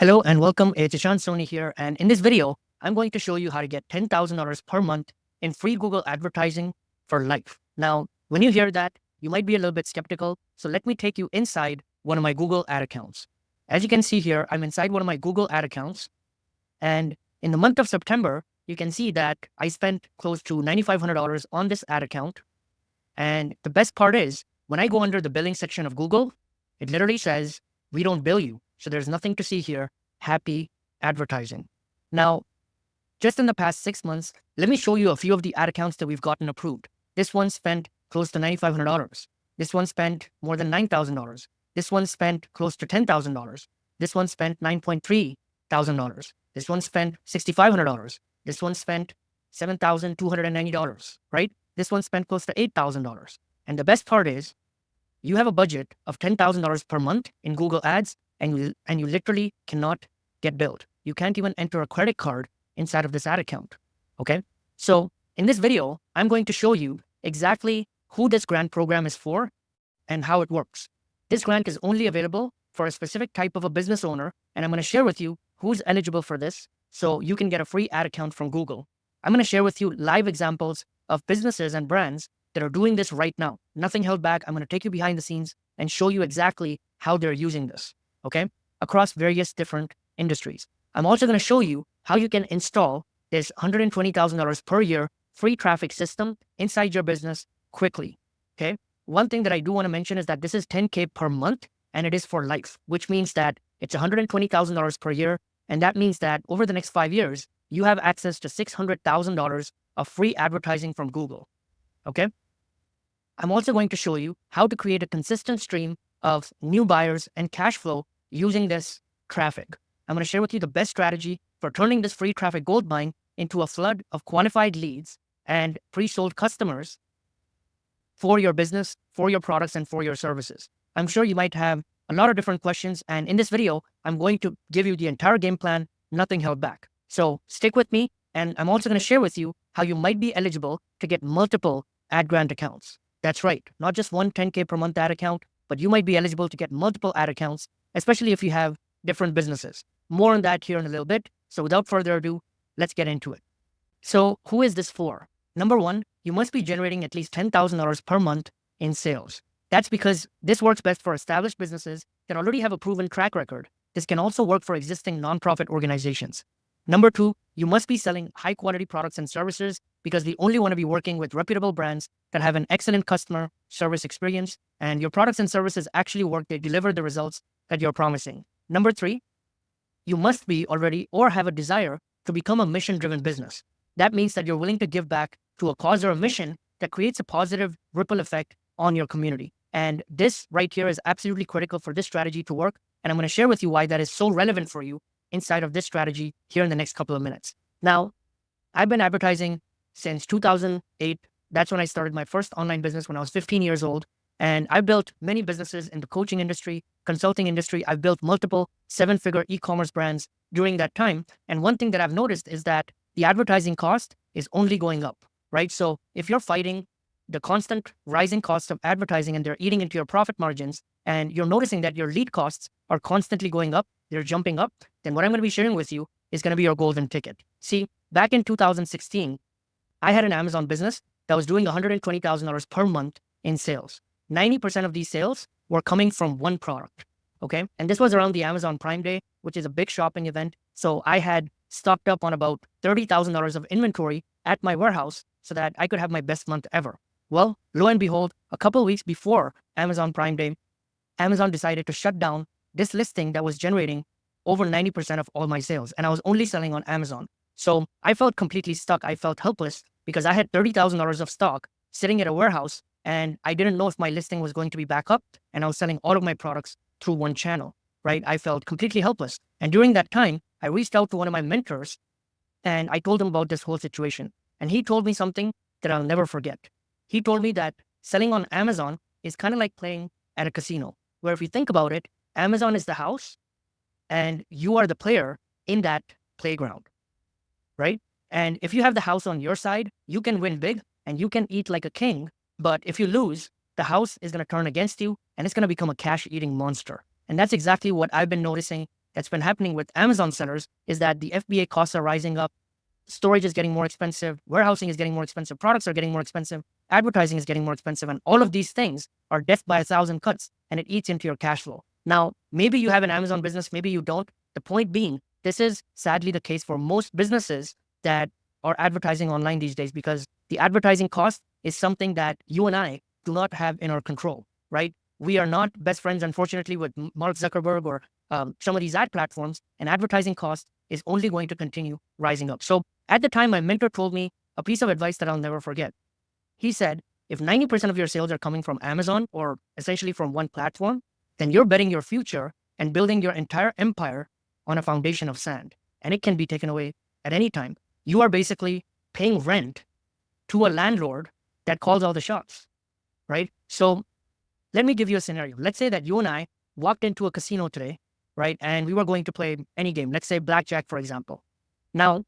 Hello and welcome. It's Sony here. And in this video, I'm going to show you how to get $10,000 per month in free Google advertising for life. Now, when you hear that, you might be a little bit skeptical. So let me take you inside one of my Google ad accounts. As you can see here, I'm inside one of my Google ad accounts. And in the month of September, you can see that I spent close to $9,500 on this ad account. And the best part is when I go under the billing section of Google, it literally says, we don't bill you. So there's nothing to see here. Happy advertising. Now, just in the past 6 months, let me show you a few of the ad accounts that we've gotten approved. This one spent close to $9,500. This one spent more than $9,000. This one spent close to $10,000. This one spent $9,300. This one spent $6,500. This one spent $7,290, right? This one spent close to $8,000. And the best part is you have a budget of $10,000 per month in Google Ads, and you literally cannot get billed. You can't even enter a credit card inside of this ad account, okay? So in this video, I'm going to show you exactly who this grant program is for and how it works. This grant is only available for a specific type of a business owner, and I'm going to share with you who's eligible for this so you can get a free ad account from Google. I'm going to share with you live examples of businesses and brands that are doing this right now. Nothing held back. I'm going to take you behind the scenes and show you exactly how they're using this, okay, across various different industries. I'm also going to show you how you can install this $120,000 per year free traffic system inside your business quickly, okay? One thing that I do want to mention is that this is $10K per month and it is for life, which means that it's $120,000 per year. And that means that over the next 5 years, you have access to $600,000 of free advertising from Google, okay? I'm also going to show you how to create a consistent stream of new buyers and cash flow using this traffic. I'm going to share with you the best strategy for turning this free traffic goldmine into a flood of quantified leads and pre-sold customers for your business, for your products, and for your services. I'm sure you might have a lot of different questions. And in this video, I'm going to give you the entire game plan, nothing held back. So stick with me. And I'm also going to share with you how you might be eligible to get multiple ad grant accounts. That's right. Not just one 10K per month ad account, but you might be eligible to get multiple ad accounts, especially if you have different businesses. More on that here in a little bit. So without further ado, let's get into it. So who is this for? Number one, you must be generating at least $10,000 per month in sales. That's because this works best for established businesses that already have a proven track record. This can also work for existing nonprofit organizations. Number two, you must be selling high quality products and services because we only want to be working with reputable brands that have an excellent customer service experience and your products and services actually work. They deliver the results that you're promising. Number three, you must be already or have a desire to become a mission-driven business. That means that you're willing to give back to a cause or a mission that creates a positive ripple effect on your community. And this right here is absolutely critical for this strategy to work. And I'm going to share with you why that is so relevant for you inside of this strategy here in the next couple of minutes. Now, I've been advertising since 2008. That's when I started my first online business when I was 15 years old. And I built many businesses in the coaching industry, consulting industry. I've built multiple 7-figure e-commerce brands during that time. And one thing that I've noticed is that the advertising cost is only going up, right? So if you're fighting the constant rising costs of advertising and they're eating into your profit margins, and you're noticing that your lead costs are constantly going up, they're jumping up, then what I'm going to be sharing with you is going to be your golden ticket. See, back in 2016, I had an Amazon business that was doing $120,000 per month in sales. 90% of these sales were coming from one product, okay? And this was around the Amazon Prime Day, which is a big shopping event. So I had stocked up on about $30,000 of inventory at my warehouse so that I could have my best month ever. Well, lo and behold, a couple of weeks before Amazon Prime Day, Amazon decided to shut down this listing that was generating over 90% of all my sales. And I was only selling on Amazon. So I felt completely stuck. I felt helpless because I had $30,000 of stock sitting at a warehouse and I didn't know if my listing was going to be back up and I was selling all of my products through one channel, right? I felt completely helpless. And during that time, I reached out to one of my mentors and I told him about this whole situation. And he told me something that I'll never forget. He told me that selling on Amazon is kind of like playing at a casino, where if you think about it, Amazon is the house and you are the player in that playground, right? And if you have the house on your side, you can win big and you can eat like a king. But if you lose, the house is going to turn against you and it's going to become a cash-eating monster. And that's exactly what I've been noticing that's been happening with Amazon sellers is that the FBA costs are rising up, storage is getting more expensive, warehousing is getting more expensive, products are getting more expensive, advertising is getting more expensive, and all of these things are death by 1,000 cuts, and it eats into your cash flow. Now, maybe you have an Amazon business, maybe you don't. The point being, this is sadly the case for most businesses that are advertising online these days, because the advertising cost is something that you and I do not have in our control, right? We are not best friends, unfortunately, with Mark Zuckerberg or some of these ad platforms, and advertising cost is only going to continue rising up. So at the time, my mentor told me a piece of advice that I'll never forget. He said, if 90% of your sales are coming from Amazon or essentially from one platform, then you're betting your future and building your entire empire on a foundation of sand, and it can be taken away at any time. You are basically paying rent to a landlord that calls all the shots, right? So let me give you a scenario. Let's say that you and I walked into a casino today, right? And we were going to play any game, let's say blackjack, for example. Now,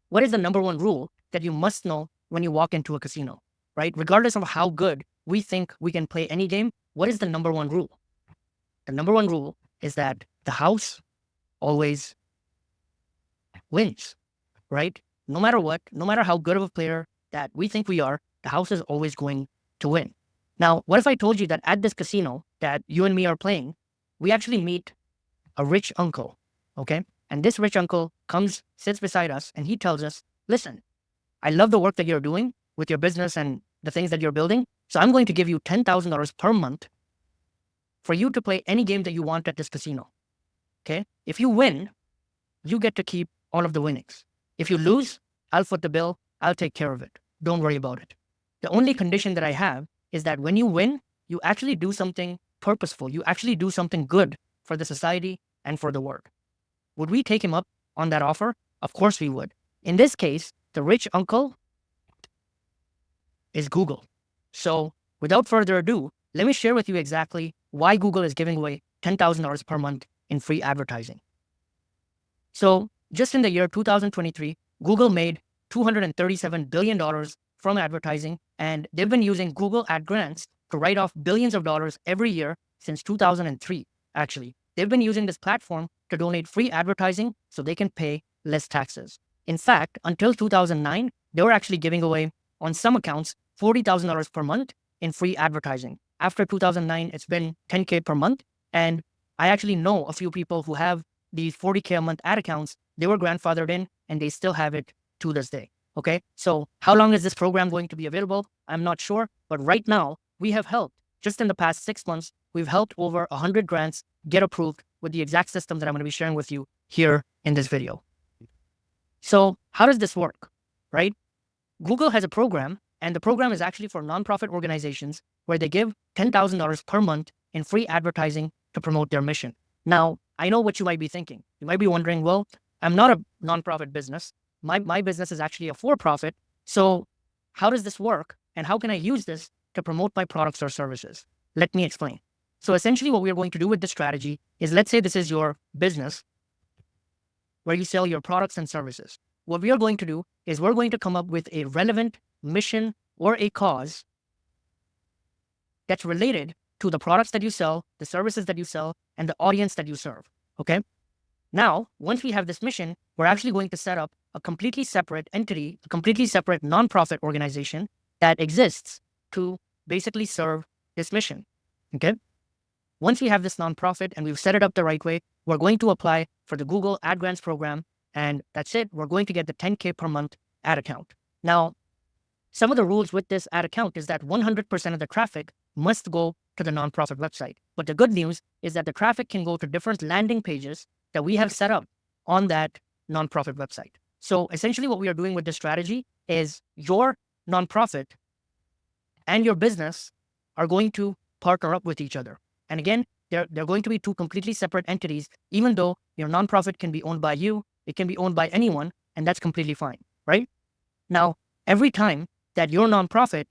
what is the number one rule that you must know when you walk into a casino, right? Regardless of how good we think we can play any game, what is the number one rule? The number one rule is that the house always wins, right? No matter what, no matter how good of a player that we think we are, the house is always going to win. Now, what if I told you that at this casino that you and me are playing, we actually meet a rich uncle, okay? And this rich uncle comes, sits beside us, and he tells us, listen, I love the work that you're doing with your business and the things that you're building, so I'm going to give you $10,000 per month for you to play any game that you want at this casino, okay? If you win, you get to keep all of the winnings. If you lose, I'll foot the bill, I'll take care of it. Don't worry about it. The only condition that I have is that when you win, you actually do something purposeful. You actually do something good for the society and for the world. Would we take him up on that offer? Of course we would. In this case, the rich uncle is Google. So without further ado, let me share with you exactly why Google is giving away $10,000 per month in free advertising. So just in the year 2023, Google made $237 billion from advertising, and they've been using Google AdGrants to write off billions of dollars every year since 2003, actually. They've been using this platform to donate free advertising so they can pay less taxes. In fact, until 2009, they were actually giving away, on some accounts, $40,000 per month in free advertising. After 2009, it's been $10K per month, and I actually know a few people who have these $40K a month ad accounts. They were grandfathered in, and they still have it to this day. Okay, so how long is this program going to be available? I'm not sure, but right now we have helped. Just in the past 6 months, we've helped over 100 grants get approved with the exact system that I'm going to be sharing with you here in this video. So how does this work, right? Google has a program, and the program is actually for nonprofit organizations where they give $10,000 per month in free advertising to promote their mission. Now, I know what you might be thinking. You might be wondering, well, I'm not a nonprofit business. My business is actually a for-profit. So how does this work? And how can I use this to promote my products or services? Let me explain. So essentially what we're going to do with this strategy is, let's say this is your business where you sell your products and services. What we are going to do is we're going to come up with a relevant mission or a cause that's related to the products that you sell, the services that you sell, and the audience that you serve, okay? Now, once we have this mission, we're actually going to set up a completely separate entity, a completely separate nonprofit organization that exists to basically serve this mission, okay? Once we have this nonprofit and we've set it up the right way, we're going to apply for the Google Ad Grants program, and that's it. We're going to get the 10K per month ad account. Now, some of the rules with this ad account is that 100% of the traffic must go to the nonprofit website. But the good news is that the traffic can go to different landing pages that we have set up on that nonprofit website. So essentially what we are doing with this strategy is your nonprofit and your business are going to partner up with each other. And again, they're going to be two completely separate entities, even though your nonprofit can be owned by you, it can be owned by anyone, and that's completely fine, right? Now, every time that your nonprofit,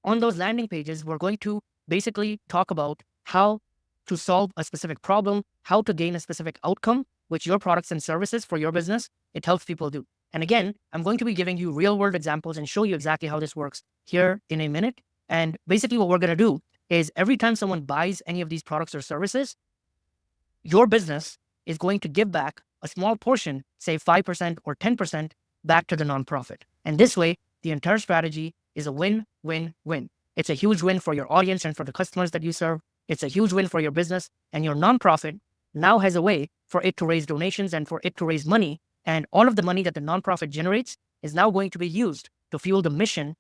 on those landing pages, we're going to basically talk about how to solve a specific problem, how to gain a specific outcome, which your products and services for your business, it helps people do. And again, I'm going to be giving you real world examples and show you exactly how this works here in a minute. And basically what we're going to do is every time someone buys any of these products or services, your business is going to give back a small portion, say 5% or 10%, back to the nonprofit. And this way, the entire strategy is a win-win-win. It's a huge win for your audience and for the customers that you serve. It's a huge win for your business, and your nonprofit now has a way for it to raise donations and for it to raise money. And all of the money that the nonprofit generates is now going to be used to fuel the mission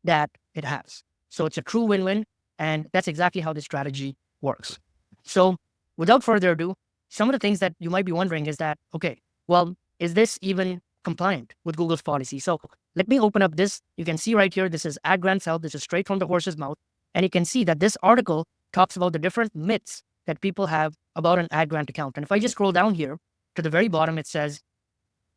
that it has. So it's a true win-win, and that's exactly how this strategy works. So without further ado, some of the things that you might be wondering is that, okay, well, is this even compliant with Google's policy? So let me open up this. You can see right here, this is AdGrants Help. This is straight from the horse's mouth. And you can see that this article talks about the different myths that people have about an AdGrant account. And if I just scroll down here to the very bottom, it says,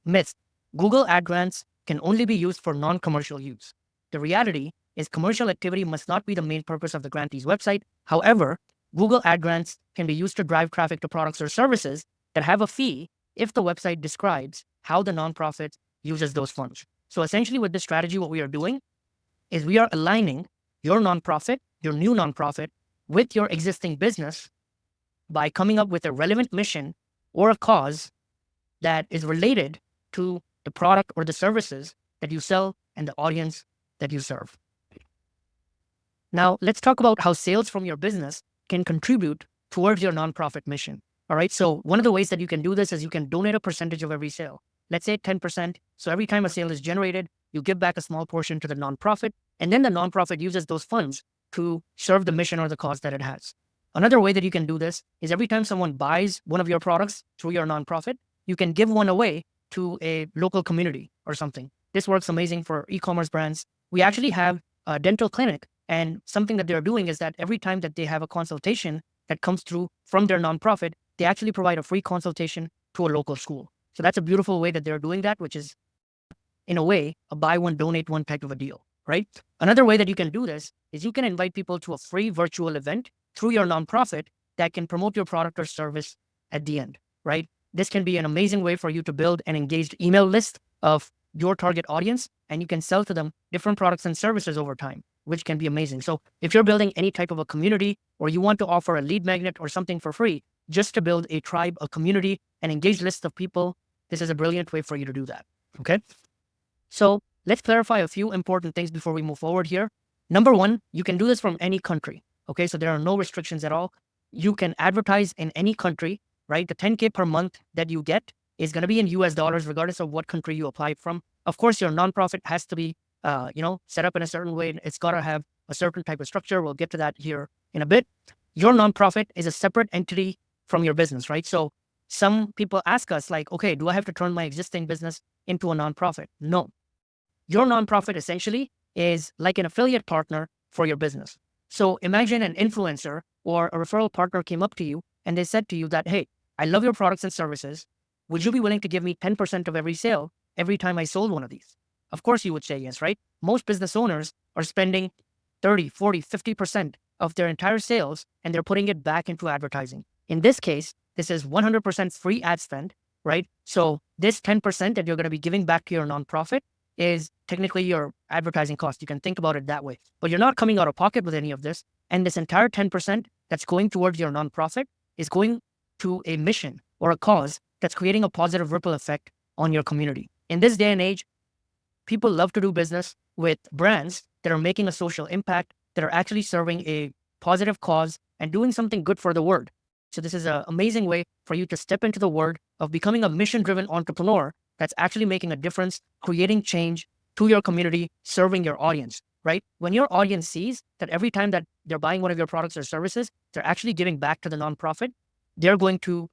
myths. Google AdGrants can only be used for non-commercial use. The reality is commercial activity must not be the main purpose of the grantee's website. However, Google AdGrants can be used to drive traffic to products or services that have a fee if the website describes how the nonprofit uses those funds. So essentially with this strategy, what we are doing is we are aligning your nonprofit, your new nonprofit, with your existing business by coming up with a relevant mission or a cause that is related to the product or the services that you sell and the audience that you serve. Now, let's talk about how sales from your business can contribute towards your nonprofit mission. All right. So one of the ways that you can do this is you can donate a percentage of every sale. Let's say 10%. So every time a sale is generated, you give back a small portion to the nonprofit, and then the nonprofit uses those funds to serve the mission or the cause that it has. Another way that you can do this is every time someone buys one of your products through your nonprofit, you can give one away to a local community or something. This works amazing for e-commerce brands. We actually have a dental clinic, and something that they're doing is that every time that they have a consultation that comes through from their nonprofit, they actually provide a free consultation to a local school. So that's a beautiful way that they're doing that, which is, in a way, a buy one, donate one type of a deal, right? Another way that you can do this is you can invite people to a free virtual event through your nonprofit that can promote your product or service at the end, right? This can be an amazing way for you to build an engaged email list of your target audience, and you can sell to them different products and services over time, which can be amazing. So if you're building any type of a community, or you want to offer a lead magnet or something for free, just to build a tribe, a community, an engaged list of people, this is a brilliant way for you to do that, okay? So let's clarify a few important things before we move forward here. Number one, you can do this from any country, okay? So there are no restrictions at all. You can advertise in any country, right? The 10K per month that you get is going to be in US dollars, regardless of what country you apply from. Of course, your nonprofit has to be, set up in a certain way. It's got to have a certain type of structure. We'll get to that here in a bit. Your nonprofit is a separate entity from your business, right? So some people ask us like, okay, do I have to turn my existing business into a nonprofit? No. Your nonprofit essentially is like an affiliate partner for your business. So imagine an influencer or a referral partner came up to you and they said to you that, hey, I love your products and services. Would you be willing to give me 10% of every sale every time I sold one of these? Of course you would say yes, right? Most business owners are spending 30, 40, 50% of their entire sales, and they're putting it back into advertising. In this case, this is 100% free ad spend, right? So this 10% that you're going to be giving back to your nonprofit is technically your advertising cost. You can think about it that way, but you're not coming out of pocket with any of this. And this entire 10% that's going towards your nonprofit is going to a mission or a cause that's creating a positive ripple effect on your community. In this day and age, people love to do business with brands that are making a social impact, that are actually serving a positive cause and doing something good for the world. So this is an amazing way for you to step into the world of becoming a mission-driven entrepreneur that's actually making a difference, creating change to your community, serving your audience, right? When your audience sees that every time that they're buying one of your products or services, they're actually giving back to the nonprofit, they're going to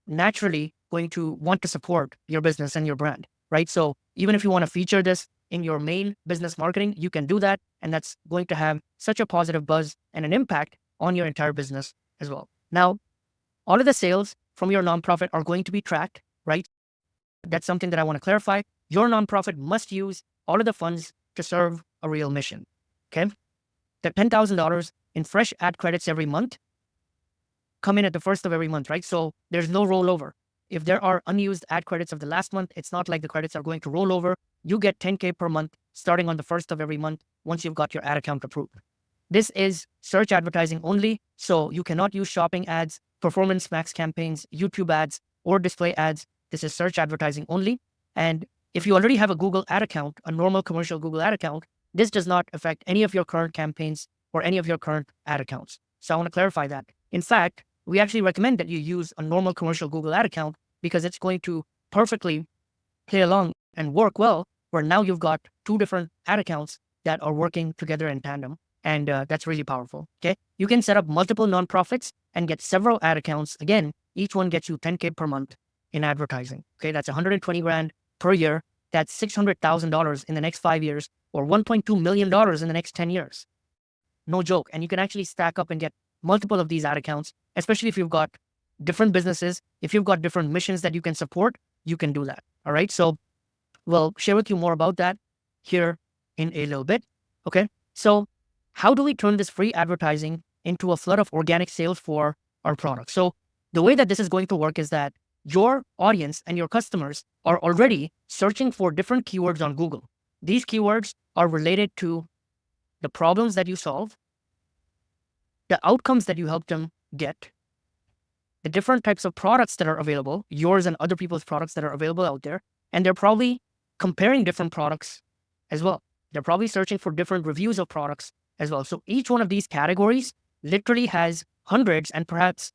naturally want to support your business and your brand, right? So even if you want to feature this in your main business marketing, you can do that. And that's going to have such a positive buzz and an impact on your entire business as well. Now, all of the sales from your nonprofit are going to be tracked, right? That's something that I want to clarify. Your nonprofit must use all of the funds to serve a real mission, okay? The $10,000 in fresh ad credits every month come in at the first of every month, right? So there's no rollover. If there are unused ad credits of the last month, it's not like the credits are going to roll over. You get 10K per month starting on the first of every month once you've got your ad account approved. This is search advertising only, so you cannot use shopping ads, performance max campaigns, YouTube ads, or display ads. This is search advertising only. And if you already have a Google ad account, a normal commercial Google ad account, this does not affect any of your current campaigns or any of your current ad accounts. So I want to clarify that. In fact, we actually recommend that you use a normal commercial Google ad account because it's going to perfectly play along and work well, where now you've got two different ad accounts that are working together in tandem. And that's really powerful. Okay. You can set up multiple nonprofits and get several ad accounts. Again, each one gets you 10K per month in advertising. Okay. That's 120 grand per year. That's $600,000 in the next 5 years, or $1.2 million in the next 10 years. No joke. And you can actually stack up and get multiple of these ad accounts, especially if you've got different businesses. If you've got different missions that you can support, you can do that. All right. So we'll share with you more about that here in a little bit. Okay. So how do we turn this free advertising into a flood of organic sales for our product? So the way that this is going to work is that your audience and your customers are already searching for different keywords on Google. These keywords are related to the problems that you solve, the outcomes that you help them get, the different types of products that are available, yours and other people's products that are available out there. And they're probably comparing different products as well. They're probably searching for different reviews of products as well. So each one of these categories literally has hundreds and perhaps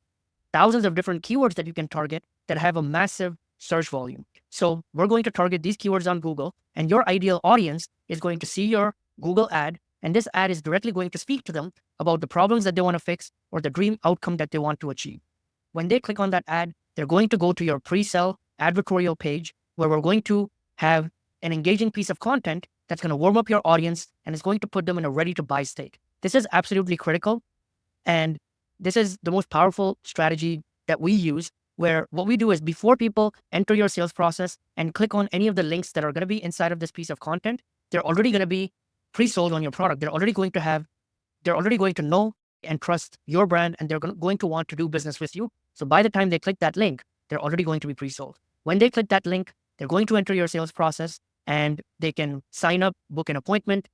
thousands of different keywords that you can target that have a massive search volume. So we're going to target these keywords on Google, and your ideal audience is going to see your Google ad, and this ad is directly going to speak to them about the problems that they want to fix or the dream outcome that they want to achieve. When they click on that ad, they're going to go to your pre-sell advertorial page, where we're going to have an engaging piece of content that's going to warm up your audience and is going to put them in a ready-to-buy state. This is absolutely critical, and this is the most powerful strategy that we use, where what we do is before people enter your sales process and click on any of the links that are going to be inside of this piece of content, they're already going to be pre-sold on your product. They're already going to know and trust your brand, and they're going to want to do business with you. So by the time they click that link, they're already going to be pre-sold. When they click that link, they're going to enter your sales process, and they can sign up, book an appointment.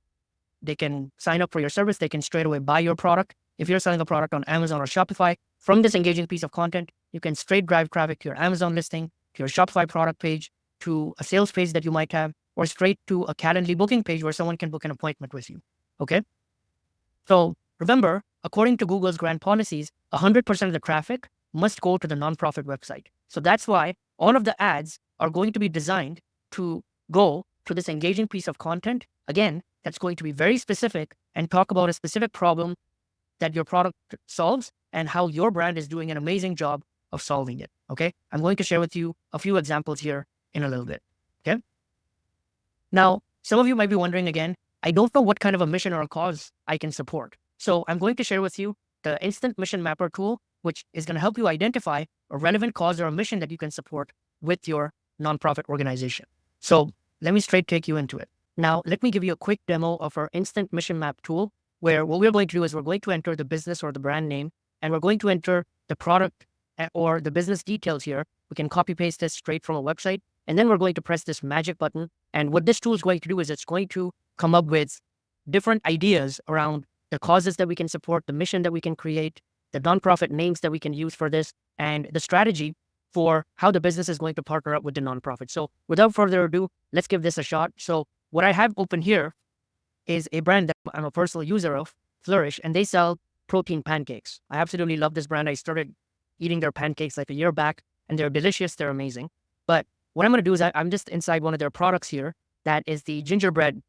They can sign up for your service. They can straight away buy your product. If you're selling a product on Amazon or Shopify, from this engaging piece of content, you can straight drive traffic to your Amazon listing, to your Shopify product page, to a sales page that you might have, or straight to a Calendly booking page where someone can book an appointment with you. Okay. So remember, according to Google's grant policies, 100% of the traffic must go to the nonprofit website. So that's why all of the ads are going to be designed to go to this engaging piece of content. Again, that's going to be very specific and talk about a specific problem that your product solves and how your brand is doing an amazing job of solving it. Okay. I'm going to share with you a few examples here in a little bit. Okay. Now, some of you might be wondering again, I don't know what kind of a mission or a cause I can support. So I'm going to share with you the Instant Mission Mapper tool, which is going to help you identify a relevant cause or a mission that you can support with your nonprofit organization. So let me straight take you into it. Now, let me give you a quick demo of our Instant Mission Map tool, where what we're going to do is we're going to enter the business or the brand name, and we're going to enter the product or the business details here. We can copy paste this straight from a website, and then we're going to press this magic button. And what this tool is going to do is it's going to come up with different ideas around the causes that we can support, the mission that we can create, the nonprofit names that we can use for this, and the strategy for how the business is going to partner up with the nonprofit. So without further ado, let's give this a shot. So what I have open here is a brand that I'm a personal user of, Flourish, and they sell protein pancakes. I absolutely love this brand. I started eating their pancakes like a year back, and they're delicious. They're amazing. But what I'm going to do is I'm just inside one of their products here. That is the gingerbread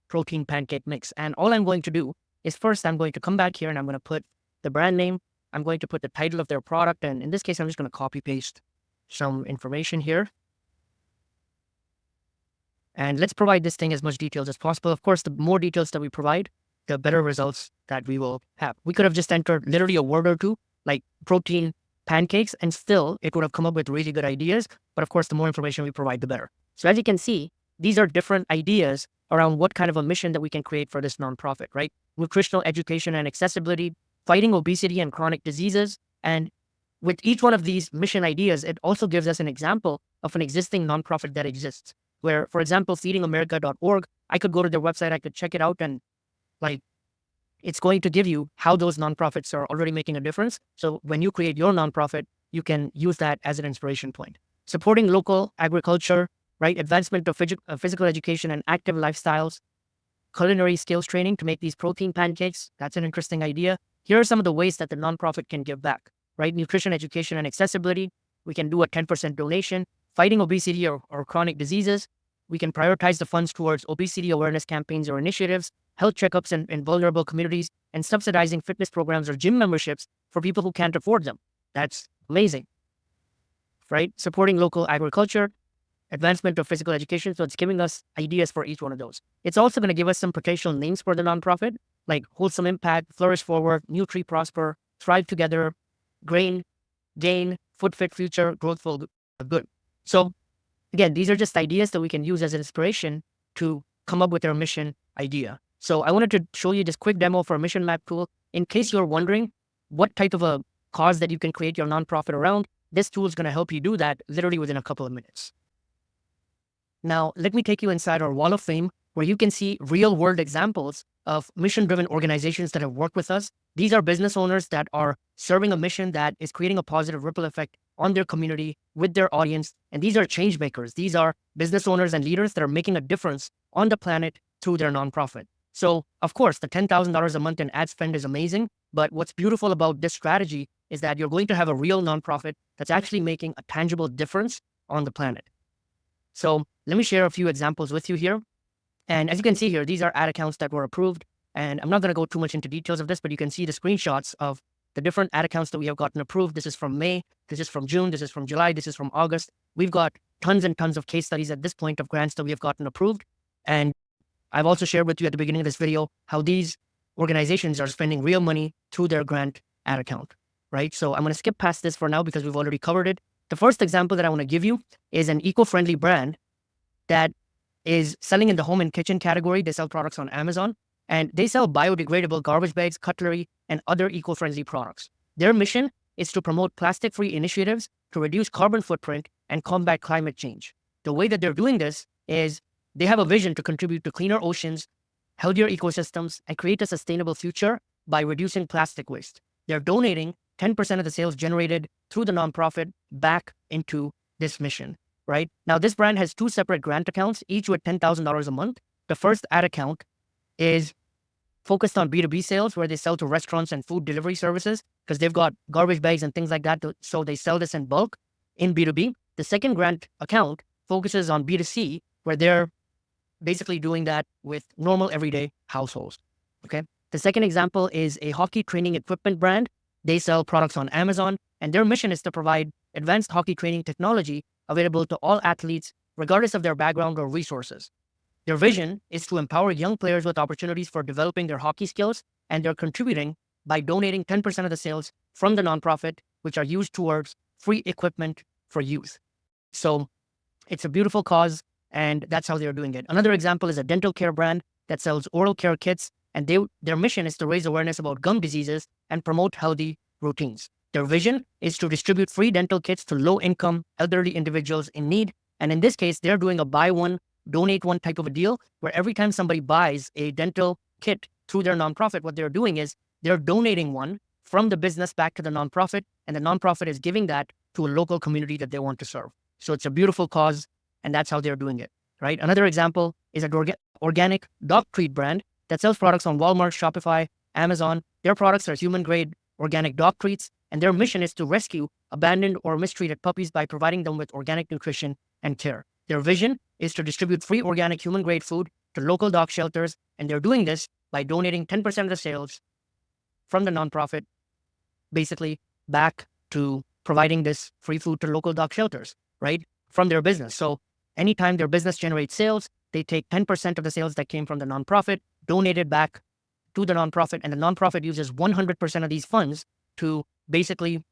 protein pancake mix. And all I'm going to do is first I'm going to come back here and I'm going to put the brand name. I'm going to put the title of their product. And in this case, I'm just going to copy paste some information here. And let's provide this thing as much details as possible. Of course, the more details that we provide, the better results that we will have. We could have just entered literally a word or two, like protein pancakes, and still it would have come up with really good ideas. But of course, the more information we provide, the better. So as you can see, these are different ideas around what kind of a mission that we can create for this nonprofit, right? Nutritional education and accessibility, fighting obesity and chronic diseases. And with each one of these mission ideas, it also gives us an example of an existing nonprofit that exists, where, for example, feedingamerica.org, I could go to their website, I could check it out, and it's going to give you how those nonprofits are already making a difference. So when you create your nonprofit, you can use that as an inspiration point. Supporting local agriculture, right? Advancement of physical education and active lifestyles, culinary skills training to make these protein pancakes. That's an interesting idea. Here are some of the ways that the nonprofit can give back, right? Nutrition, education, and accessibility. We can do a 10% donation. Fighting obesity or chronic diseases. We can prioritize the funds towards obesity awareness campaigns or initiatives, health checkups in vulnerable communities, and subsidizing fitness programs or gym memberships for people who can't afford them. That's amazing, right? Supporting local agriculture, advancement of physical education. So it's giving us ideas for each one of those. It's also going to give us some potential names for the nonprofit, like Wholesome Impact, Flourish Forward, New Tree Prosper, Thrive Together, Grain, Gain, Food Fit Future, Growthful Good. So again, these are just ideas that we can use as an inspiration to come up with our mission idea. So I wanted to show you this quick demo for a mission map tool. In case you're wondering what type of a cause that you can create your nonprofit around, this tool is going to help you do that literally within a couple of minutes. Now, let me take you inside our wall of fame, where you can see real world examples of mission-driven organizations that have worked with us. These are business owners that are serving a mission that is creating a positive ripple effect on their community with their audience. And these are change makers. These are business owners and leaders that are making a difference on the planet through their nonprofit. So of course, the $10,000 a month in ad spend is amazing. But what's beautiful about this strategy is that you're going to have a real nonprofit that's actually making a tangible difference on the planet. So let me share a few examples with you here. And as you can see here, these are ad accounts that were approved. And I'm not going to go too much into details of this, but you can see the screenshots of the different ad accounts that we have gotten approved. This is from May, this is from June, this is from July, this is from August. We've got tons and tons of case studies at this point of grants that we have gotten approved. And I've also shared with you at the beginning of this video how these organizations are spending real money through their grant ad account, right? So I'm going to skip past this for now because we've already covered it. The first example that I want to give you is an eco-friendly brand that is selling in the home and kitchen category. They sell products on Amazon, and they sell biodegradable garbage bags, cutlery, and other eco-friendly products. Their mission is to promote plastic-free initiatives to reduce carbon footprint and combat climate change. The way that they're doing this is they have a vision to contribute to cleaner oceans, healthier ecosystems, and create a sustainable future by reducing plastic waste. They're donating 10% of the sales generated through the nonprofit back into this mission, right? Now, this brand has two separate grant accounts, each with $10,000 a month. The first ad account is focused on B2B sales, where they sell to restaurants and food delivery services because they've got garbage bags and things like that. So they sell this in bulk in B2B. The second grant account focuses on B2C, where they're basically doing that with normal everyday households, okay? The second example is a hockey training equipment brand. They sell products on Amazon, and their mission is to provide advanced hockey training technology available to all athletes, regardless of their background or resources. Their vision is to empower young players with opportunities for developing their hockey skills, and they're contributing by donating 10% of the sales from the nonprofit, which are used towards free equipment for youth. So it's a beautiful cause, and that's how they're doing it. Another example is a dental care brand that sells oral care kits, and their mission is to raise awareness about gum diseases and promote healthy routines. Their vision is to distribute free dental kits to low-income elderly individuals in need. And in this case, they're doing a buy one, donate one type of a deal, where every time somebody buys a dental kit through their nonprofit, what they're doing is they're donating one from the business back to the nonprofit, and the nonprofit is giving that to a local community that they want to serve. So it's a beautiful cause, and that's how they're doing it, right? Another example is an organic dog treat brand that sells products on Walmart, Shopify, Amazon. Their products are human-grade organic dog treats, and their mission is to rescue abandoned or mistreated puppies by providing them with organic nutrition and care. Their vision is to distribute free organic human-grade food to local dog shelters, and they're doing this by donating 10% of the sales from the nonprofit, basically back to providing this free food to local dog shelters, right, from their business. So anytime their business generates sales, they take 10% of the sales that came from the nonprofit, donate it back to the nonprofit, and the nonprofit uses 100% of these funds to basically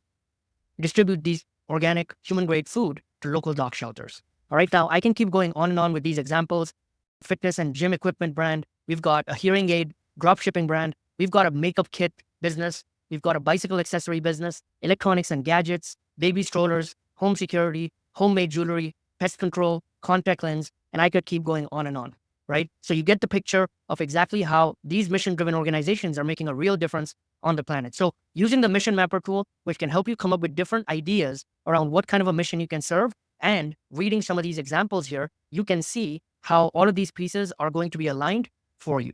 distribute these organic human-grade food to local dog shelters. All right, now I can keep going on and on with these examples. Fitness and gym equipment brand. We've got a hearing aid dropshipping brand. We've got a makeup kit business. We've got a bicycle accessory business, electronics and gadgets, baby strollers, home security, homemade jewelry, pest control, contact lens, and I could keep going on and on, right? So you get the picture of exactly how these mission-driven organizations are making a real difference on the planet. So using the Mission Mapper tool, which can help you come up with different ideas around what kind of a mission you can serve, and reading some of these examples here, you can see how all of these pieces are going to be aligned for you.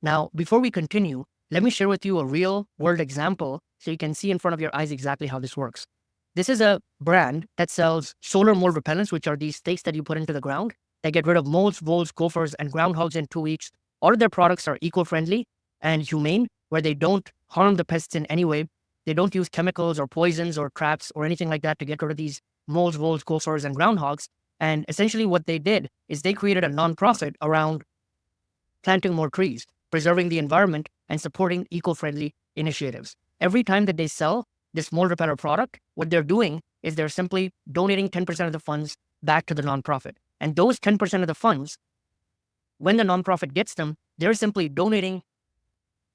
Now, before we continue, let me share with you a real world example so you can see in front of your eyes exactly how this works. This is a brand that sells solar mold repellents, which are these stakes that you put into the ground that get rid of moles, voles, gophers, and groundhogs in 2 weeks. All of their products are eco-friendly and humane, where they don't harm the pests in any way. They don't use chemicals or poisons or traps or anything like that to get rid of these moles, voles, gophers, and groundhogs. And essentially what they did is they created a nonprofit around planting more trees, preserving the environment, and supporting eco-friendly initiatives. Every time that they sell this mold repeller product, what they're doing is they're simply donating 10% of the funds back to the nonprofit. And those 10% of the funds, when the nonprofit gets them, they're simply donating.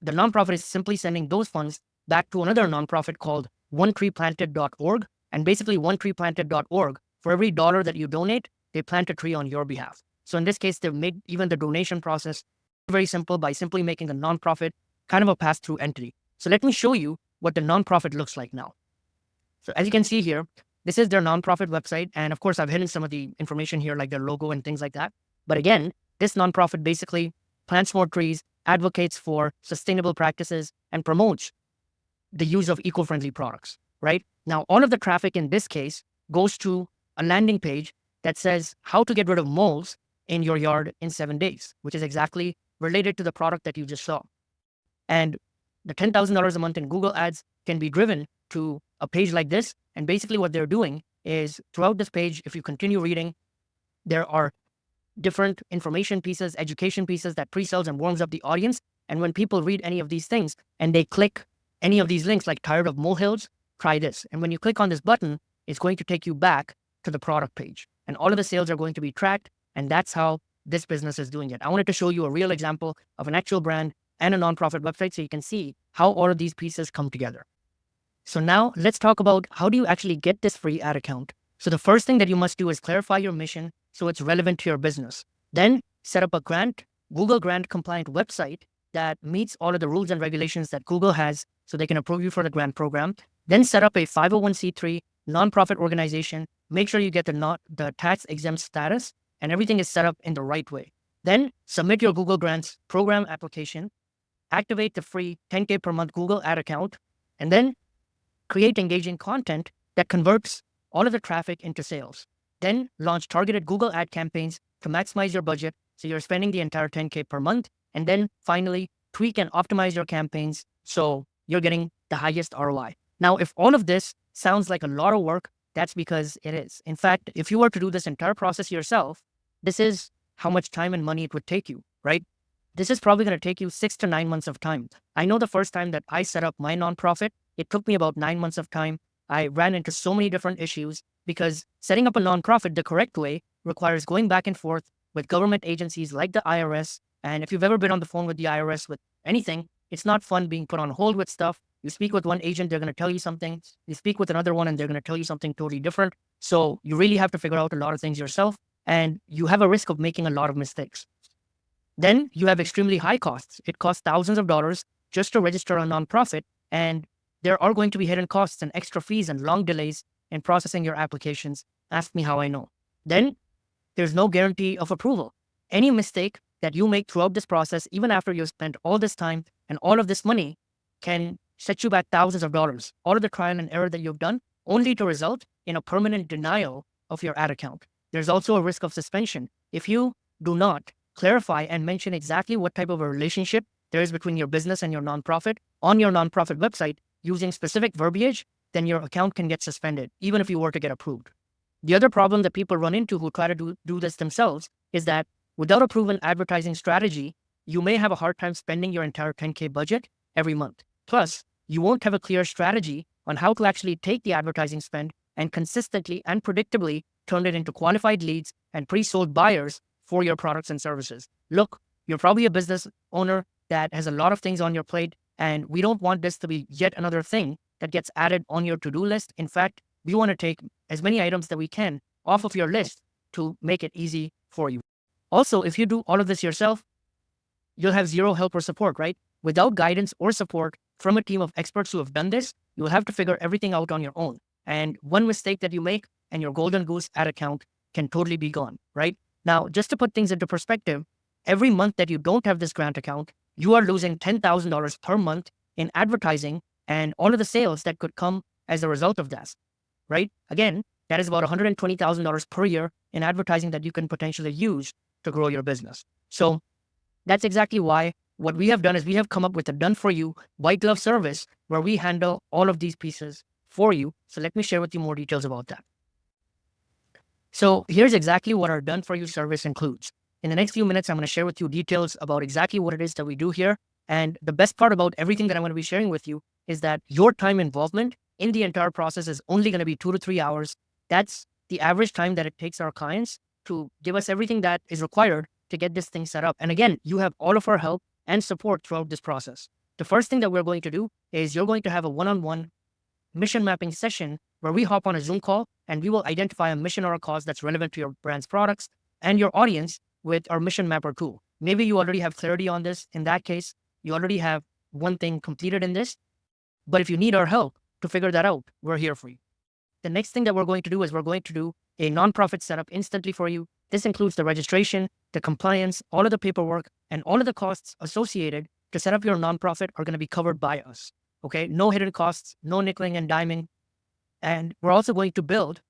The nonprofit is simply sending those funds back to another nonprofit called onetreeplanted.org. And basically onetreeplanted.org, for every dollar that you donate, they plant a tree on your behalf. So in this case, they've made even the donation process very simple by simply making the nonprofit kind of a pass-through entity. So let me show you what the nonprofit looks like now. So as you can see here, this is their nonprofit website. And of course, I've hidden some of the information here, like their logo and things like that. But again, this nonprofit basically plants more trees, advocates for sustainable practices, and promotes the use of eco-friendly products, right? Now, all of the traffic in this case goes to a landing page that says how to get rid of moles in your yard in 7 days, which is exactly related to the product that you just saw. And the $10,000 a month in Google ads can be driven to a page like this. And basically what they're doing is throughout this page, if you continue reading, there are different information pieces, education pieces that pre-sells and warms up the audience. And when people read any of these things and they click any of these links, like tired of molehills, try this. And when you click on this button, it's going to take you back to the product page. And all of the sales are going to be tracked. And that's how this business is doing it. I wanted to show you a real example of an actual brand and a nonprofit website so you can see how all of these pieces come together. So now let's talk about how do you actually get this free ad account. So the first thing that you must do is clarify your mission so it's relevant to your business. Then set up a Google grant compliant website that meets all of the rules and regulations that Google has so they can approve you for the grant program. Then set up a 501c3 nonprofit organization. Make sure you get the tax exempt status and everything is set up in the right way. Then submit your Google Grants program application, activate the free 10K per month Google ad account, and then create engaging content that converts all of the traffic into sales. Then launch targeted Google ad campaigns to maximize your budget so you're spending the entire 10K per month. And then finally, tweak and optimize your campaigns so you're getting the highest ROI. Now, if all of this sounds like a lot of work, that's because it is. In fact, if you were to do this entire process yourself, this is how much time and money it would take you, right? This is probably going to take you 6 to 9 months of time. I know the first time that I set up my nonprofit, it took me about 9 months of time. I ran into so many different issues because setting up a nonprofit the correct way requires going back and forth with government agencies like the IRS. And if you've ever been on the phone with the IRS with anything, it's not fun being put on hold with stuff. You speak with one agent, they're going to tell you something. You speak with another one and they're going to tell you something totally different. So you really have to figure out a lot of things yourself and you have a risk of making a lot of mistakes. Then you have extremely high costs. It costs thousands of dollars just to register a nonprofit, and there are going to be hidden costs and extra fees and long delays in processing your applications. Ask me how I know. Then there's no guarantee of approval. Any mistake that you make throughout this process, even after you've spent all this time and all of this money, can set you back thousands of dollars. All of the trial and error that you've done only to result in a permanent denial of your ad account. There's also a risk of suspension. If you do not clarify and mention exactly what type of a relationship there is between your business and your nonprofit on your nonprofit website using specific verbiage, then your account can get suspended, even if you were to get approved. The other problem that people run into who try to do this themselves is that without a proven advertising strategy, you may have a hard time spending your entire 10K budget every month. Plus, you won't have a clear strategy on how to actually take the advertising spend and consistently and predictably turn it into qualified leads and pre-sold buyers for your products and services. Look, you're probably a business owner that has a lot of things on your plate, and we don't want this to be yet another thing that gets added on your to-do list. In fact, we want to take as many items that we can off of your list to make it easy for you. Also, if you do all of this yourself, you'll have zero help or support, right? Without guidance or support from a team of experts who have done this, you'll have to figure everything out on your own. And one mistake that you make and your golden goose ad account can totally be gone, right? Now, just to put things into perspective, every month that you don't have this grant account, you are losing $10,000 per month in advertising and all of the sales that could come as a result of that, right? Again, that is about $120,000 per year in advertising that you can potentially use to grow your business. So that's exactly why what we have done is we have come up with a done-for-you white glove service where we handle all of these pieces for you. So let me share with you more details about that. So here's exactly what our done-for-you service includes. In the next few minutes, I'm going to share with you details about exactly what it is that we do here. And the best part about everything that I'm going to be sharing with you is that your time involvement in the entire process is only going to be 2 to 3 hours. That's the average time that it takes our clients to give us everything that is required to get this thing set up. And again, you have all of our help and support throughout this process. The first thing that we're going to do is you're going to have a one-on-one mission mapping session where we hop on a Zoom call and we will identify a mission or a cause that's relevant to your brand's products and your audience with our mission mapper tool. Maybe you already have clarity on this. In that case, you already have one thing completed in this. But if you need our help to figure that out, we're here for you. The next thing that we're going to do is we're going to do a nonprofit setup instantly for you. This includes the registration, the compliance, all of the paperwork, and all of the costs associated to set up your nonprofit are going to be covered by us. Okay, no hidden costs, no nickeling and diming. And we're also going to build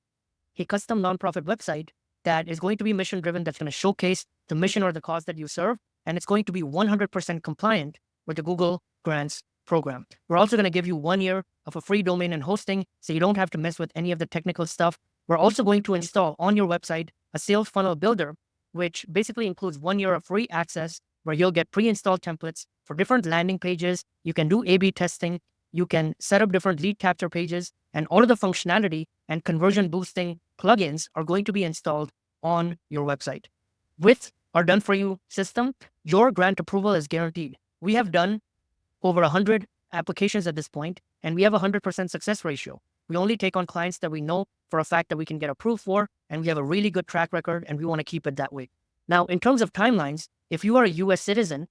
a custom nonprofit website that is going to be mission driven, that's going to showcase the mission or the cause that you serve. And it's going to be 100% compliant with the Google Grants program. We're also going to give you 1 year of a free domain and hosting so you don't have to mess with any of the technical stuff. We're also going to install on your website a sales funnel builder, which basically includes 1 year of free access where you'll get pre-installed templates for different landing pages. You can do A/B testing. You can set up different lead capture pages, and all of the functionality and conversion boosting plugins are going to be installed on your website. With our done-for-you system, your grant approval is guaranteed. We have done over 100 applications at this point, and we have a 100% success ratio. We only take on clients that we know for a fact that we can get approved for, and we have a really good track record, and we want to keep it that way. Now, in terms of timelines, if you are a US citizen,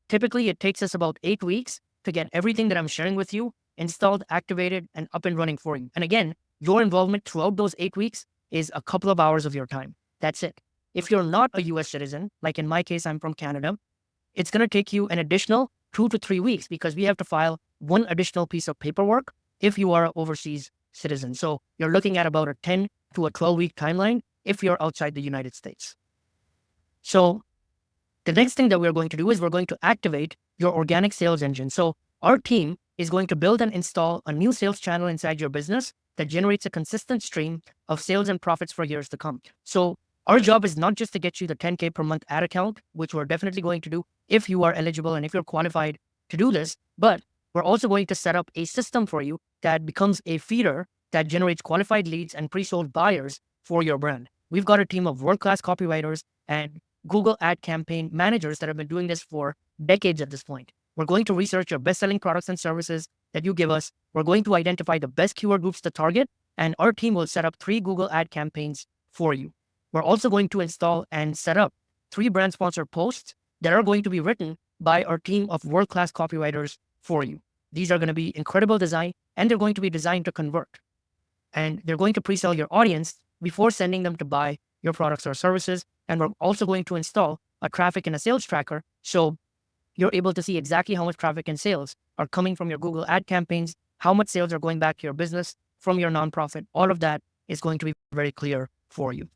typically it takes us about 8 weeks to get everything that I'm sharing with you installed, activated, and up and running for you. And again, your involvement throughout those 8 weeks is a couple of hours of your time. That's it. If you're not a US citizen, like in my case, I'm from Canada, it's going to take you an additional 2 to 3 weeks because we have to file one additional piece of paperwork if you are an overseas citizen. So you're looking at about a 10 to a 12-week timeline if you're outside the United States. So the next thing that we're going to do is we're going to activate your organic sales engine. So our team is going to build and install a new sales channel inside your business that generates a consistent stream of sales and profits for years to come. So our job is not just to get you the 10K per month ad account, which we're definitely going to do if you are eligible and if you're qualified to do this, but we're also going to set up a system for you that becomes a feeder that generates qualified leads and pre-sold buyers for your brand. We've got a team of world-class copywriters and Google ad campaign managers that have been doing this for decades at this point. We're going to research your best-selling products and services that you give us. We're going to identify the best keyword groups to target, and our team will set up 3 Google ad campaigns for you. We're also going to install and set up 3 brand sponsored posts that are going to be written by our team of world-class copywriters for you. These are going to be incredible design, and they're going to be designed to convert. And they're going to pre-sell your audience before sending them to buy your products or services. And we're also going to install a traffic and a sales tracker so you're able to see exactly how much traffic and sales are coming from your Google ad campaigns, how much sales are going back to your business from your nonprofit. All of that is going to be very clear for you.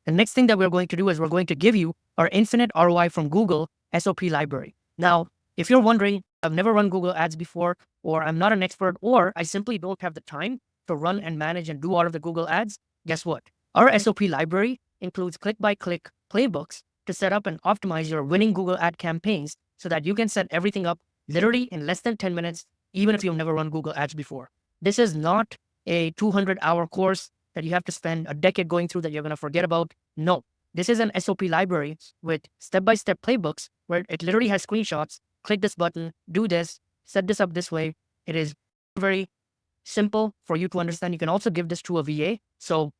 The next thing that we're going to do is we're going to give you our infinite ROI from Google SOP library. Now, if you're wondering, I've never run Google ads before, or I'm not an expert, or I simply don't have the time to run and manage and do all of the Google ads, guess what? Our SOP library includes click-by-click playbooks to set up and optimize your winning Google ad campaigns so that you can set everything up literally in less than 10 minutes, even if you've never run Google ads before. This is not a 200-hour course that you have to spend a decade going through that you're going to forget about. No, this is an SOP library with step-by-step playbooks where it literally has screenshots. Click this button, do this, set this up this way. It is very simple for you to understand. You can also give this to a VA. So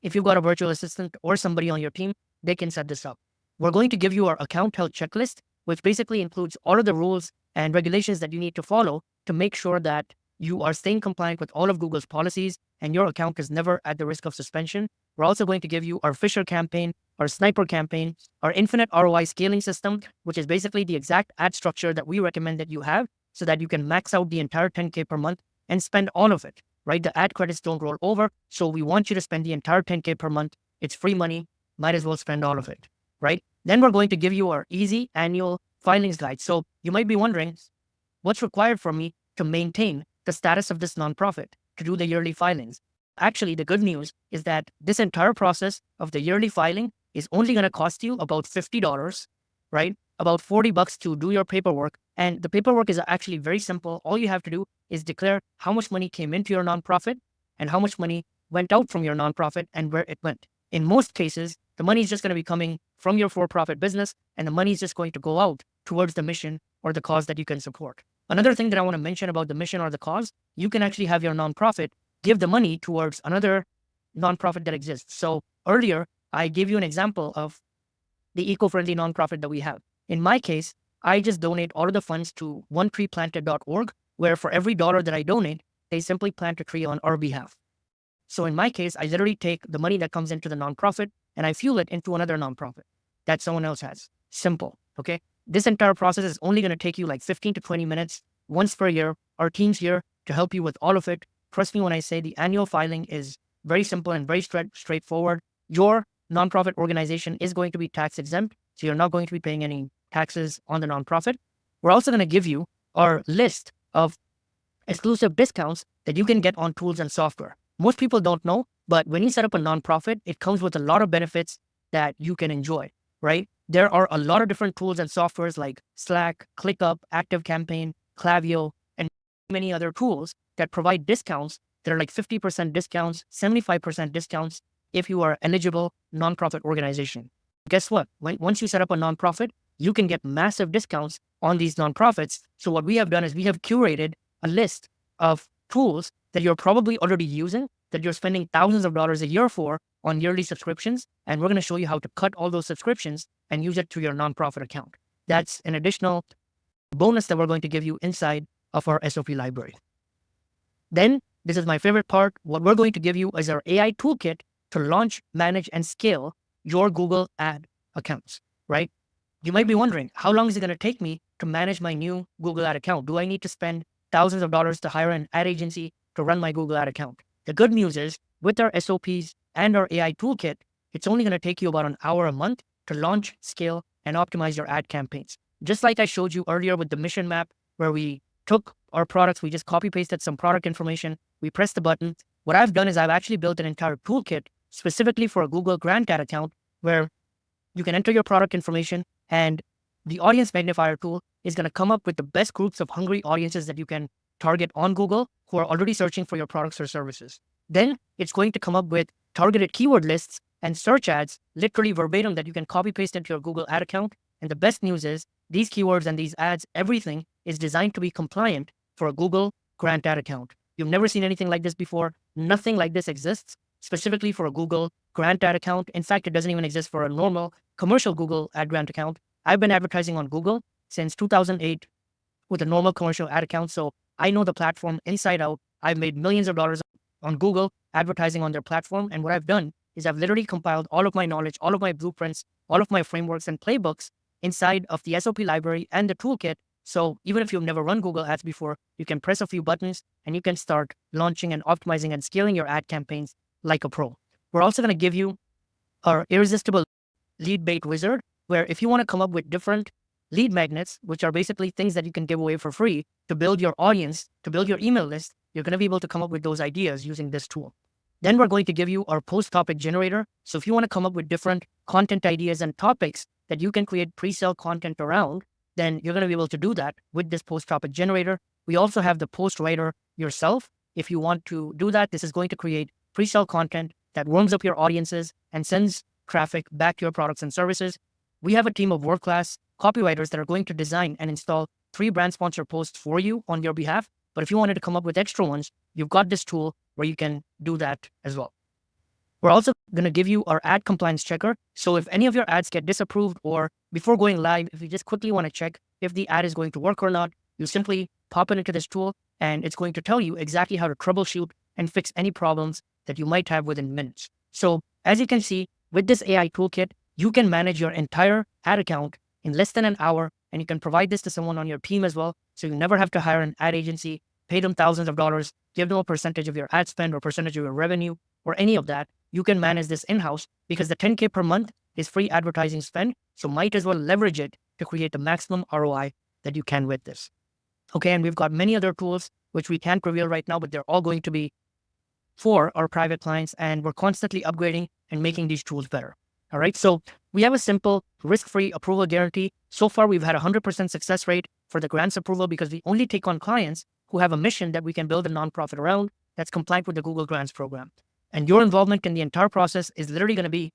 if you've got a virtual assistant or somebody on your team, they can set this up. We're going to give you our account health checklist, which basically includes all of the rules and regulations that you need to follow to make sure that you are staying compliant with all of Google's policies and your account is never at the risk of suspension. We're also going to give you our Fisher campaign, our Sniper campaign, our infinite ROI scaling system, which is basically the exact ad structure that we recommend that you have so that you can max out the entire 10K per month and spend all of it, right? The ad credits don't roll over. So we want you to spend the entire 10K per month. It's free money. Might as well spend all of it, right? Then we're going to give you our easy annual filings guide. So you might be wondering, what's required for me to maintain the status of this nonprofit, to do the yearly filings? Actually, the good news is that this entire process of the yearly filing is only going to cost you about $50, right? About $40 to do your paperwork. And the paperwork is actually very simple. All you have to do is declare how much money came into your nonprofit and how much money went out from your nonprofit and where it went. In most cases, the money is just going to be coming from your for-profit business, and the money is just going to go out towards the mission or the cause that you can support. Another thing that I want to mention about the mission or the cause, you can actually have your nonprofit give the money towards another nonprofit that exists. So earlier, I gave you an example of the eco-friendly nonprofit that we have. In my case, I just donate all of the funds to onetreeplanted.org, where for every dollar that I donate, they simply plant a tree on our behalf. So in my case, I literally take the money that comes into the nonprofit and I fuel it into another nonprofit that someone else has. Simple, okay? This entire process is only going to take you like 15 to 20 minutes once per year. Our team's here to help you with all of it. Trust me when I say the annual filing is very simple and very straightforward. Your nonprofit organization is going to be tax exempt, so you're not going to be paying any taxes on the nonprofit. We're also going to give you our list of exclusive discounts that you can get on tools and software. Most people don't know, but when you set up a nonprofit, it comes with a lot of benefits that you can enjoy, right? There are a lot of different tools and softwares like Slack, ClickUp, ActiveCampaign, Klaviyo, and many other tools that provide discounts that are like 50% discounts, 75% discounts if you are eligible nonprofit organization. Guess what? Once you set up a nonprofit, you can get massive discounts on these nonprofits. So what we have done is we have curated a list of tools that you're probably already using, that you're spending thousands of dollars a year for on yearly subscriptions. And we're going to show you how to cut all those subscriptions and use it to your nonprofit account. That's an additional bonus that we're going to give you inside of our SOP library. Then, this is my favorite part. What we're going to give you is our AI toolkit to launch, manage, and scale your Google ad accounts, right? You might be wondering, how long is it going to take me to manage my new Google ad account? Do I need to spend thousands of dollars to hire an ad agency to run my Google ad account? The good news is, with our SOPs and our AI toolkit, it's only going to take you about an hour a month to launch, scale, and optimize your ad campaigns. Just like I showed you earlier with the mission map, where we took our products, we just copy pasted some product information, we pressed the button. What I've done is I've actually built an entire toolkit specifically for a Google Grant ad account, where you can enter your product information and the audience magnifier tool is going to come up with the best groups of hungry audiences that you can target on Google who are already searching for your products or services. Then it's going to come up with targeted keyword lists and search ads, literally verbatim, that you can copy paste into your Google ad account. And the best news is these keywords and these ads, everything is designed to be compliant for a Google Grant ad account. You've never seen anything like this before. Nothing like this exists specifically for a Google Grant ad account. In fact, it doesn't even exist for a normal commercial Google ad grant account. I've been advertising on Google since 2008 with a normal commercial ad account. So I know the platform inside out. I've made millions of dollars on Google advertising on their platform. And what I've done is I've literally compiled all of my knowledge, all of my blueprints, all of my frameworks and playbooks inside of the SOP library and the toolkit. So even if you've never run Google ads before, you can press a few buttons and you can start launching and optimizing and scaling your ad campaigns like a pro. We're also going to give you our irresistible lead bait wizard, where if you want to come up with different lead magnets, which are basically things that you can give away for free to build your audience, to build your email list, you're going to be able to come up with those ideas using this tool. Then we're going to give you our post topic generator. So if you want to come up with different content ideas and topics that you can create pre-sale content around, then you're going to be able to do that with this post topic generator. We also have the post writer yourself. If you want to do that, this is going to create pre-sale content that warms up your audiences and sends traffic back to your products and services. We have a team of world-class copywriters that are going to design and install 3 brand sponsor posts for you on your behalf. But if you wanted to come up with extra ones, you've got this tool where you can do that as well. We're also going to give you our ad compliance checker. So if any of your ads get disapproved, or before going live, if you just quickly want to check if the ad is going to work or not, you simply pop it into this tool and it's going to tell you exactly how to troubleshoot and fix any problems that you might have within minutes. So as you can see, with this AI toolkit, you can manage your entire ad account in less than an hour, and you can provide this to someone on your team as well. So you never have to hire an ad agency, pay them thousands of dollars, give them a percentage of your ad spend or percentage of your revenue or any of that. You can manage this in-house because the 10K per month is free advertising spend. So might as well leverage it to create the maximum ROI that you can with this. Okay, and we've got many other tools which we can't reveal right now, but they're all going to be for our private clients, and we're constantly upgrading and making these tools better. All right, so we have a simple risk-free approval guarantee. So far, we've had a 100% success rate for the grants approval because we only take on clients who have a mission that we can build a nonprofit around that's compliant with the Google Grants program. And your involvement in the entire process is literally going to be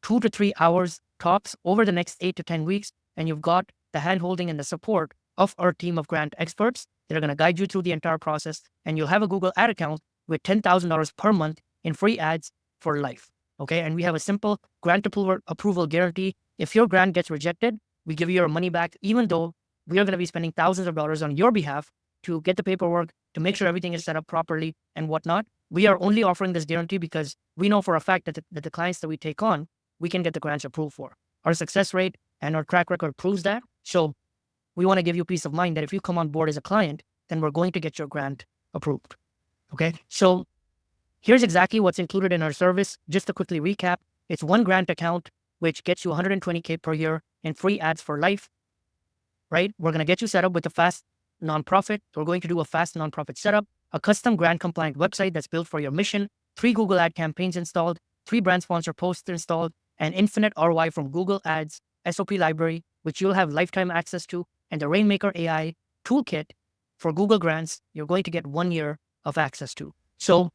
2 to 3 hours tops over the next 8 to 10 weeks. And you've got the handholding and the support of our team of grant experts that are going to guide you through the entire process. And you'll have a Google ad account with $10,000 per month in free ads for life. Okay, and we have a simple grant approval guarantee. If your grant gets rejected, we give you your money back, even though we are going to be spending thousands of dollars on your behalf to get the paperwork, to make sure everything is set up properly and whatnot. We are only offering this guarantee because we know for a fact that the clients that we take on, we can get the grants approved for. Our success rate and our track record proves that. So we want to give you peace of mind that if you come on board as a client, then we're going to get your grant approved. Okay, so here's exactly what's included in our service. Just to quickly recap, it's one grant account, which gets you $120K per year in free ads for life, right? We're going to get you set up with a fast nonprofit. We're going to do a fast nonprofit setup, a custom grant compliant website that's built for your mission, 3 Google ad campaigns installed, 3 brand sponsor posts installed, and infinite ROI from Google Ads, SOP library, which you'll have lifetime access to, and the Rainmaker AI toolkit for Google Grants, you're going to get 1 year of access to. So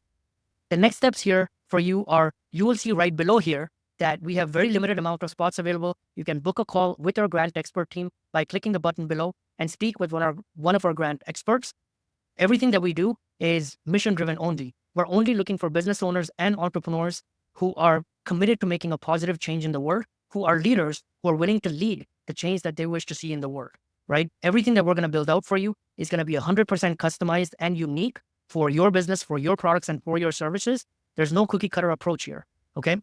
the next steps here for you are, you will see right below here that we have very limited amount of spots available. You can book a call with our grant expert team by clicking the button below and speak with one of our grant experts. Everything that we do is mission driven only. We're only looking for business owners and entrepreneurs who are committed to making a positive change in the world, who are leaders, who are willing to lead the change that they wish to see in the world, right? Everything that we're going to build out for you is going to be 100% customized and unique for your business, for your products, and for your services. There's no cookie cutter approach here, okay?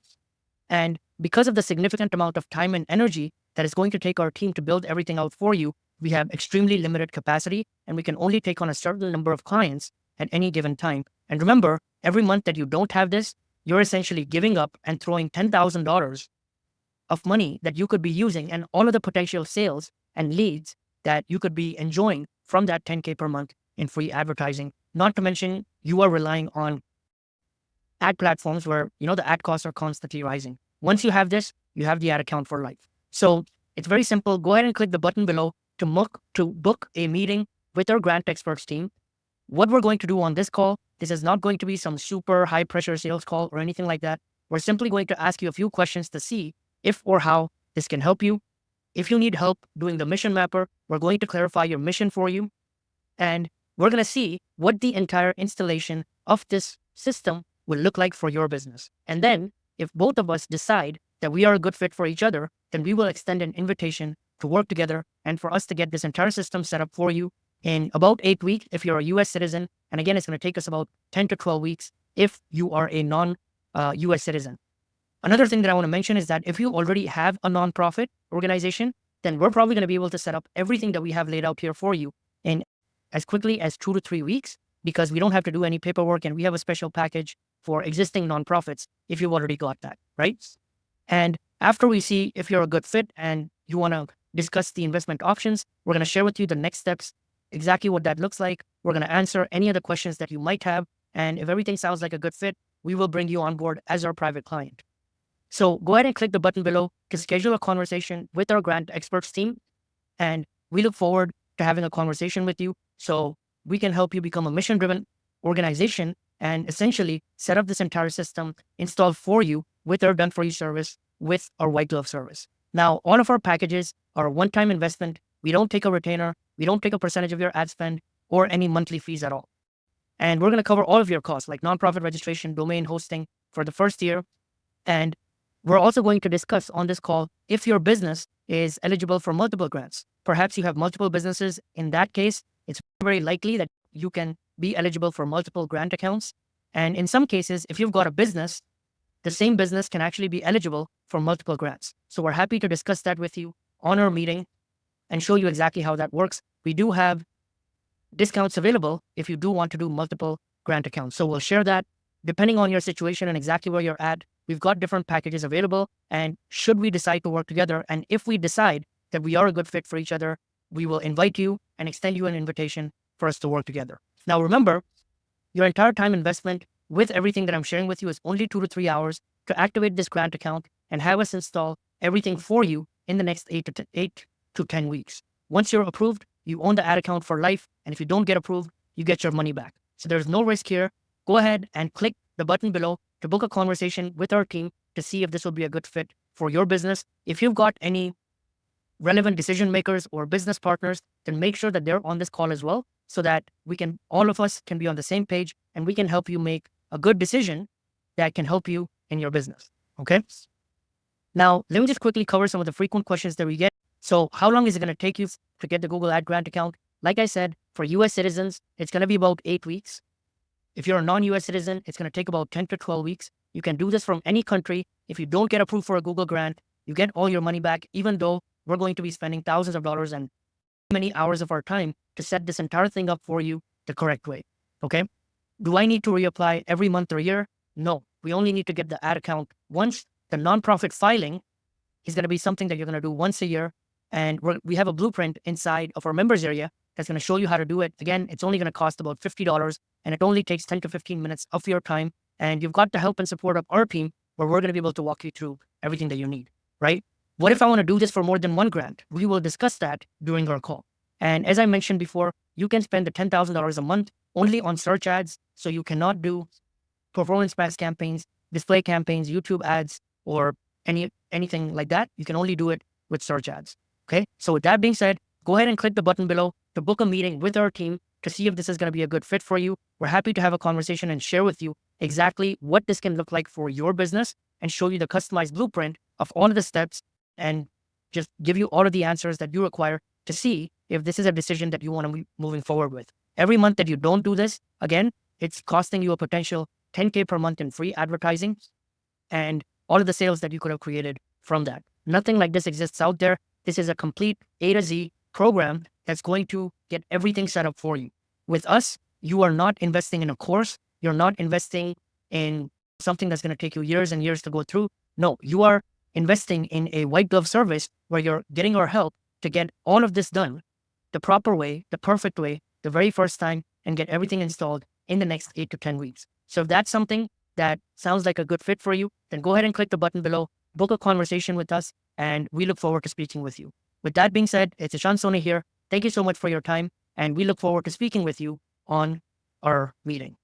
And because of the significant amount of time and energy that is going to take our team to build everything out for you, we have extremely limited capacity, and we can only take on a certain number of clients at any given time. And remember, every month that you don't have this, you're essentially giving up and throwing $10,000 of money that you could be using, and all of the potential sales and leads that you could be enjoying from that 10K per month in free advertising. Not to mention, you are relying on ad platforms where, the ad costs are constantly rising. Once you have this, you have the ad account for life. So it's very simple. Go ahead and click the button below to book a meeting with our grant experts team. What we're going to do on this call, this is not going to be some super high pressure sales call or anything like that. We're simply going to ask you a few questions to see if or how this can help you. If you need help doing the mission mapper, we're going to clarify your mission for you. And we're going to see what the entire installation of this system will look like for your business. And then if both of us decide that we are a good fit for each other, then we will extend an invitation to work together and for us to get this entire system set up for you in about 8 weeks if you're a US citizen. And again, it's going to take us about 10 to 12 weeks if you are a non-US citizen. Another thing that I want to mention is that if you already have a nonprofit organization, then we're probably going to be able to set up everything that we have laid out here for you in as quickly as 2 to 3 weeks, because we don't have to do any paperwork, and we have a special package for existing nonprofits if you've already got that, right? And after we see if you're a good fit and you want to discuss the investment options, we're going to share with you the next steps, exactly what that looks like. We're going to answer any other questions that you might have. And if everything sounds like a good fit, we will bring you on board as our private client. So go ahead and click the button below to schedule a conversation with our grant experts team. And we look forward to having a conversation with you so we can help you become a mission-driven organization and essentially set up this entire system installed for you with our done-for-you service, with our white glove service. Now, all of our packages are a one-time investment. We don't take a retainer. We don't take a percentage of your ad spend or any monthly fees at all. And we're going to cover all of your costs like nonprofit registration, domain hosting for the first year. And we're also going to discuss on this call if your business is eligible for multiple grants. Perhaps you have multiple businesses. In that case, it's very likely that you can be eligible for multiple grant accounts. And in some cases, if you've got a business, the same business can actually be eligible for multiple grants. So we're happy to discuss that with you on our meeting and show you exactly how that works. We do have discounts available if you do want to do multiple grant accounts. So we'll share that depending on your situation and exactly where you're at. We've got different packages available. And should we decide to work together, and if we decide that we are a good fit for each other, we will invite you and extend you an invitation for us to work together. Now, remember, your entire time investment with everything that I'm sharing with you is only 2 to 3 hours to activate this grant account and have us install everything for you in the next 8 to 10 weeks. Once you're approved, you own the ad account for life. And if you don't get approved, you get your money back. So there's no risk here. Go ahead and click the button below to book a conversation with our team to see if this will be a good fit for your business. If you've got any relevant decision makers or business partners, then make sure that they're on this call as well, so that all of us can be on the same page and we can help you make a good decision that can help you in your business. Okay. Now, let me just quickly cover some of the frequent questions that we get. So how long is it going to take you to get the Google Ad Grant account? Like I said, for US citizens, it's going to be about 8 weeks. If you're a non-US citizen, it's going to take about 10 to 12 weeks. You can do this from any country. If you don't get approved for a Google grant, you get all your money back, even though we're going to be spending thousands of dollars and many hours of our time to set this entire thing up for you the correct way. Okay. Do I need to reapply every month or year? No, we only need to get the ad account once. The nonprofit filing is going to be something that you're going to do once a year. And we have a blueprint inside of our members area that's going to show you how to do it. Again, it's only going to cost about $50 and it only takes 10 to 15 minutes of your time. And you've got the help and support of our team where we're going to be able to walk you through everything that you need, right? What if I want to do this for more than one grant? We will discuss that during our call. And as I mentioned before, you can spend the $10,000 a month only on search ads. So you cannot do performance-based campaigns, display campaigns, YouTube ads, or anything like that. You can only do it with search ads. Okay. So with that being said, go ahead and click the button below to book a meeting with our team to see if this is going to be a good fit for you. We're happy to have a conversation and share with you exactly what this can look like for your business and show you the customized blueprint of all of the steps and just give you all of the answers that you require to see if this is a decision that you want to be moving forward with. Every month that you don't do this, again, it's costing you a potential $10K per month in free advertising and all of the sales that you could have created from that. Nothing like this exists out there. This is a complete A to Z program that's going to get everything set up for you. With us, you are not investing in a course. You're not investing in something that's going to take you years and years to go through. No, you are investing in a white glove service where you're getting our help to get all of this done the proper way, the perfect way, the very first time, and get everything installed in the next 8 to 10 weeks. So if that's something that sounds like a good fit for you, then go ahead and click the button below, book a conversation with us, and we look forward to speaking with you. With that being said, it's Ishan Soni here. Thank you so much for your time, and we look forward to speaking with you on our meeting.